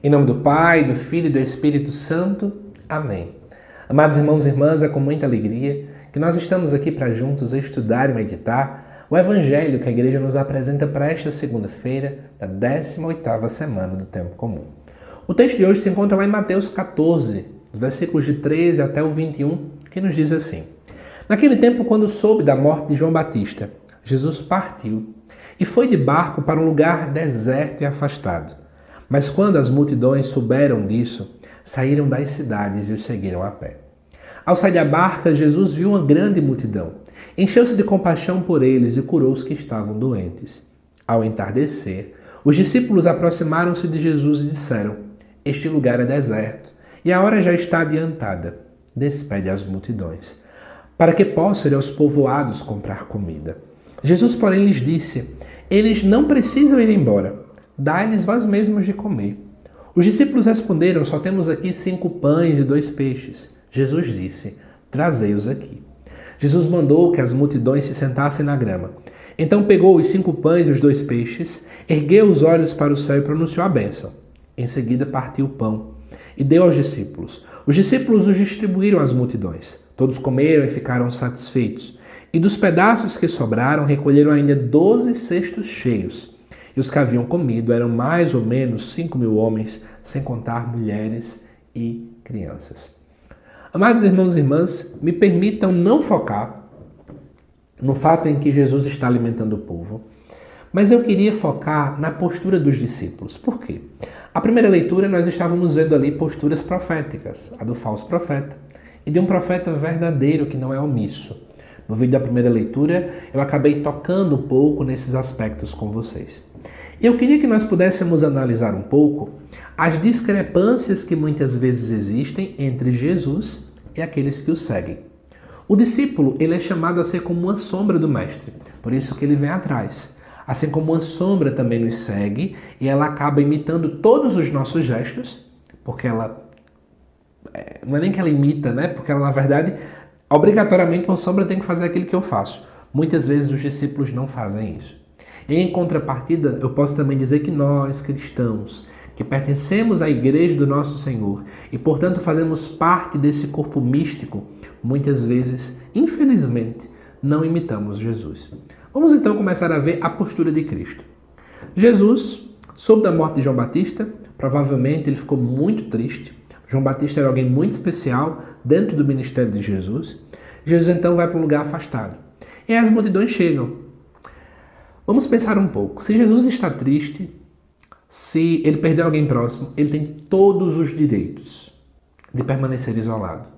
Em nome do Pai, do Filho e do Espírito Santo. Amém. Amados irmãos e irmãs, é com muita alegria que nós estamos aqui para juntos estudar e meditar o Evangelho que a Igreja nos apresenta para esta segunda-feira da 18ª semana do Tempo Comum. O texto de hoje se encontra lá em Mateus 14, versículos de 13 até o 21, que nos diz assim: Naquele tempo, quando soube da morte de João Batista, Jesus partiu e foi de barco para um lugar deserto e afastado. Mas quando as multidões souberam disso, saíram das cidades e o seguiram a pé. Ao sair da barca, Jesus viu uma grande multidão. Encheu-se de compaixão por eles e curou os que estavam doentes. Ao entardecer, os discípulos aproximaram-se de Jesus e disseram: Este lugar é deserto e a hora já está adiantada. Despede as multidões, para que possam ir aos povoados comprar comida. Jesus, porém, lhes disse: Eles não precisam ir embora. Dai-lhes vós mesmos de comer. Os discípulos responderam: Só temos aqui 5 pães e 2 peixes. Jesus disse: Trazei-os aqui. Jesus mandou que as multidões se sentassem na grama. Então pegou os 5 pães e os 2 peixes, ergueu os olhos para o céu e pronunciou a bênção. Em seguida partiu o pão e deu aos discípulos. Os discípulos os distribuíram às multidões. Todos comeram e ficaram satisfeitos. E dos pedaços que sobraram, recolheram ainda 12 cestos cheios. E os que haviam comido eram mais ou menos 5.000 homens, sem contar mulheres e crianças. Amados irmãos e irmãs, me permitam não focar no fato em que Jesus está alimentando o povo, mas eu queria focar na postura dos discípulos. Por quê? A primeira leitura nós estávamos vendo ali posturas proféticas, a do falso profeta e de um profeta verdadeiro que não é omisso. No vídeo da primeira leitura, eu acabei tocando um pouco nesses aspectos com vocês. Eu queria que nós pudéssemos analisar um pouco as discrepâncias que muitas vezes existem entre Jesus e aqueles que o seguem. O discípulo, ele é chamado a ser como uma sombra do mestre, por isso que ele vem atrás. Assim como uma sombra também nos segue e ela acaba imitando todos os nossos gestos, porque ela... não é nem que ela imita, né? Porque ela, na verdade, obrigatoriamente uma sombra tem que fazer aquilo que eu faço. Muitas vezes os discípulos não fazem isso. Em contrapartida, eu posso também dizer que nós, cristãos, que pertencemos à Igreja do Nosso Senhor e, portanto, fazemos parte desse corpo místico, muitas vezes, infelizmente, não imitamos Jesus. Vamos então começar a ver a postura de Cristo. Jesus soube da morte de João Batista, provavelmente ele ficou muito triste. João Batista era alguém muito especial dentro do ministério de Jesus. Jesus então vai para um lugar afastado. E as multidões chegam. Vamos pensar um pouco. Se Jesus está triste, se ele perder alguém próximo, ele tem todos os direitos de permanecer isolado.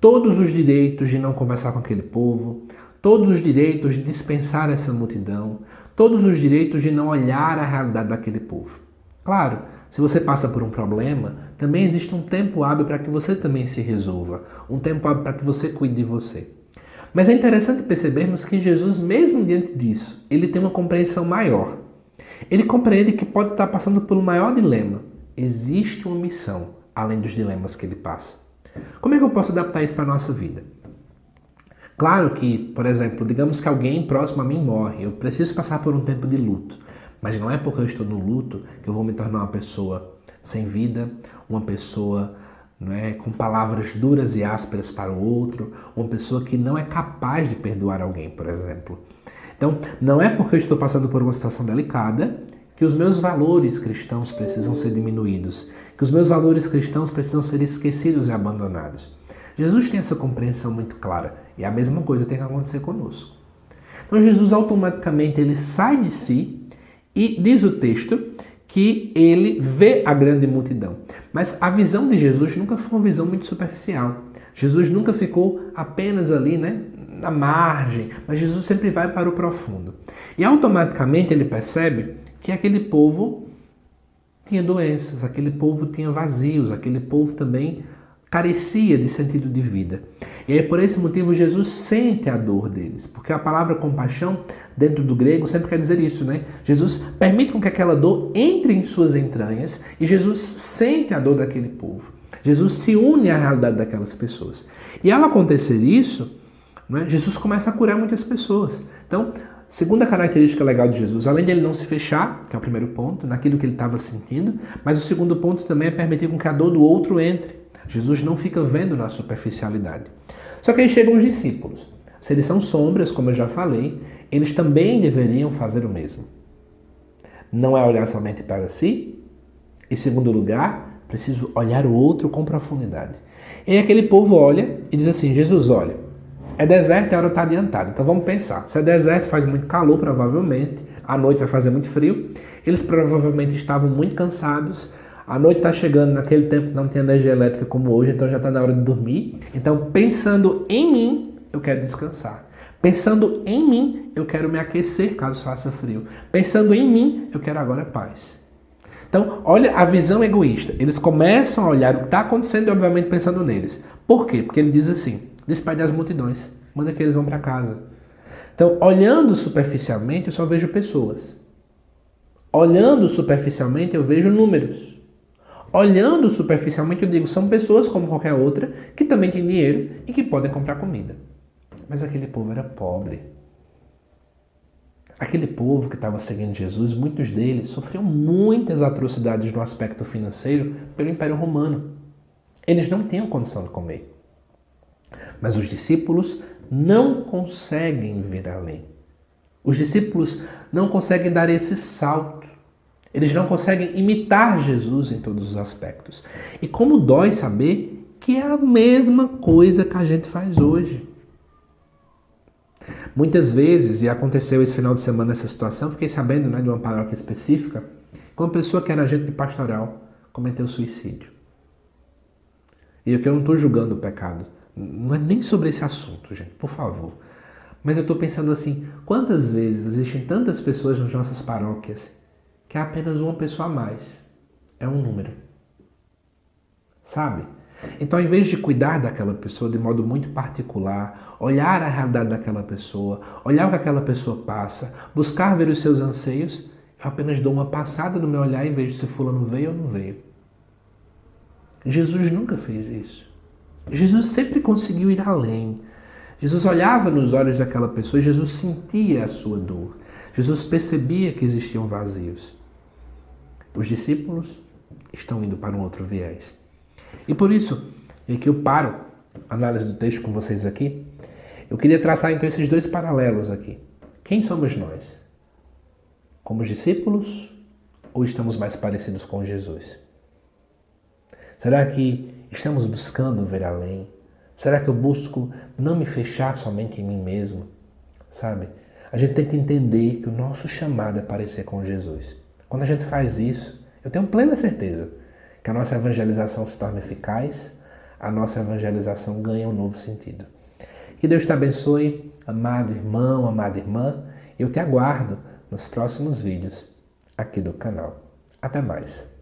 Todos os direitos de não conversar com aquele povo, todos os direitos de dispensar essa multidão, todos os direitos de não olhar a realidade daquele povo. Claro, se você passa por um problema, também existe um tempo hábil para que você também se resolva, um tempo hábil para que você cuide de você. Mas é interessante percebermos que Jesus, mesmo diante disso, ele tem uma compreensão maior. Ele compreende que pode estar passando por um maior dilema. Existe uma missão, além dos dilemas que ele passa. Como é que eu posso adaptar isso para a nossa vida? Claro que, por exemplo, digamos que alguém próximo a mim morre, eu preciso passar por um tempo de luto. Mas não é porque eu estou no luto que eu vou me tornar uma pessoa sem vida, uma pessoa... com palavras duras e ásperas para o outro, uma pessoa que não é capaz de perdoar alguém, por exemplo. Então, não é porque eu estou passando por uma situação delicada que os meus valores cristãos precisam ser diminuídos, que os meus valores cristãos precisam ser esquecidos e abandonados. Jesus tem essa compreensão muito clara e a mesma coisa tem que acontecer conosco. Então, Jesus automaticamente ele sai de si e diz o texto que ele vê a grande multidão. Mas a visão de Jesus nunca foi uma visão muito superficial. Jesus nunca ficou apenas ali, na margem, mas Jesus sempre vai para o profundo. E automaticamente ele percebe que aquele povo tinha doenças, aquele povo tinha vazios, aquele povo também carecia de sentido de vida. E aí, por esse motivo, Jesus sente a dor deles, porque a palavra compaixão, dentro do grego, sempre quer dizer isso, Jesus permite com que aquela dor entre em suas entranhas e Jesus sente a dor daquele povo. Jesus se une à realidade daquelas pessoas. E ao acontecer isso, Jesus começa a curar muitas pessoas. Então, segunda característica legal de Jesus, além dele não se fechar, que é o primeiro ponto, naquilo que ele estava sentindo, mas o segundo ponto também é permitir com que a dor do outro entre. Jesus não fica vendo na superficialidade. Só que aí chegam os discípulos. Se eles são sombras, como eu já falei, eles também deveriam fazer o mesmo. Não é olhar somente para si. Em segundo lugar, preciso olhar o outro com profundidade. E aí aquele povo olha e diz assim, Jesus, olha, é deserto e a hora está adiantada. Então vamos pensar. Se é deserto, faz muito calor, provavelmente. À noite vai fazer muito frio. Eles provavelmente estavam muito cansados. A noite está chegando, naquele tempo não tinha energia elétrica como hoje, então já está na hora de dormir. Então, pensando em mim, eu quero descansar. Pensando em mim, eu quero me aquecer caso faça frio. Pensando em mim, eu quero agora paz. Então, olha a visão egoísta. Eles começam a olhar o que está acontecendo e, obviamente, pensando neles. Por quê? Porque ele diz assim, despede as multidões, manda que eles vão para casa. Então, olhando superficialmente, eu só vejo pessoas. Olhando superficialmente, eu vejo números. Olhando superficialmente, eu digo, são pessoas como qualquer outra, que também têm dinheiro e que podem comprar comida. Mas aquele povo era pobre. Aquele povo que estava seguindo Jesus, muitos deles sofriam muitas atrocidades no aspecto financeiro pelo Império Romano. Eles não tinham condição de comer. Mas os discípulos não conseguem ver além. Os discípulos não conseguem dar esse salto. Eles não conseguem imitar Jesus em todos os aspectos. E como dói saber que é a mesma coisa que a gente faz hoje. Muitas vezes, e aconteceu esse final de semana essa situação, fiquei sabendo de uma paróquia específica, que uma pessoa que era agente de pastoral cometeu suicídio. E aqui eu não estou julgando o pecado. Não é nem sobre esse assunto, gente, por favor. Mas eu estou pensando assim, quantas vezes existem tantas pessoas nas nossas paróquias que é apenas uma pessoa a mais. É um número. Sabe? Então, ao invés de cuidar daquela pessoa de modo muito particular, olhar a realidade daquela pessoa, olhar o que aquela pessoa passa, buscar ver os seus anseios, eu apenas dou uma passada no meu olhar e vejo se fulano veio ou não veio. Jesus nunca fez isso. Jesus sempre conseguiu ir além. Jesus olhava nos olhos daquela pessoa e Jesus sentia a sua dor. Jesus percebia que existiam vazios. Os discípulos estão indo para um outro viés. E por isso, e aqui eu paro a análise do texto com vocês aqui, eu queria traçar então esses dois paralelos aqui. Quem somos nós? Como discípulos ou estamos mais parecidos com Jesus? Será que estamos buscando ver além? Será que eu busco não me fechar somente em mim mesmo? Sabe? A gente tem que entender que o nosso chamado é parecer com Jesus. Quando a gente faz isso, eu tenho plena certeza que a nossa evangelização se torna eficaz, a nossa evangelização ganha um novo sentido. Que Deus te abençoe, amado irmão, amada irmã. Eu te aguardo nos próximos vídeos aqui do canal. Até mais.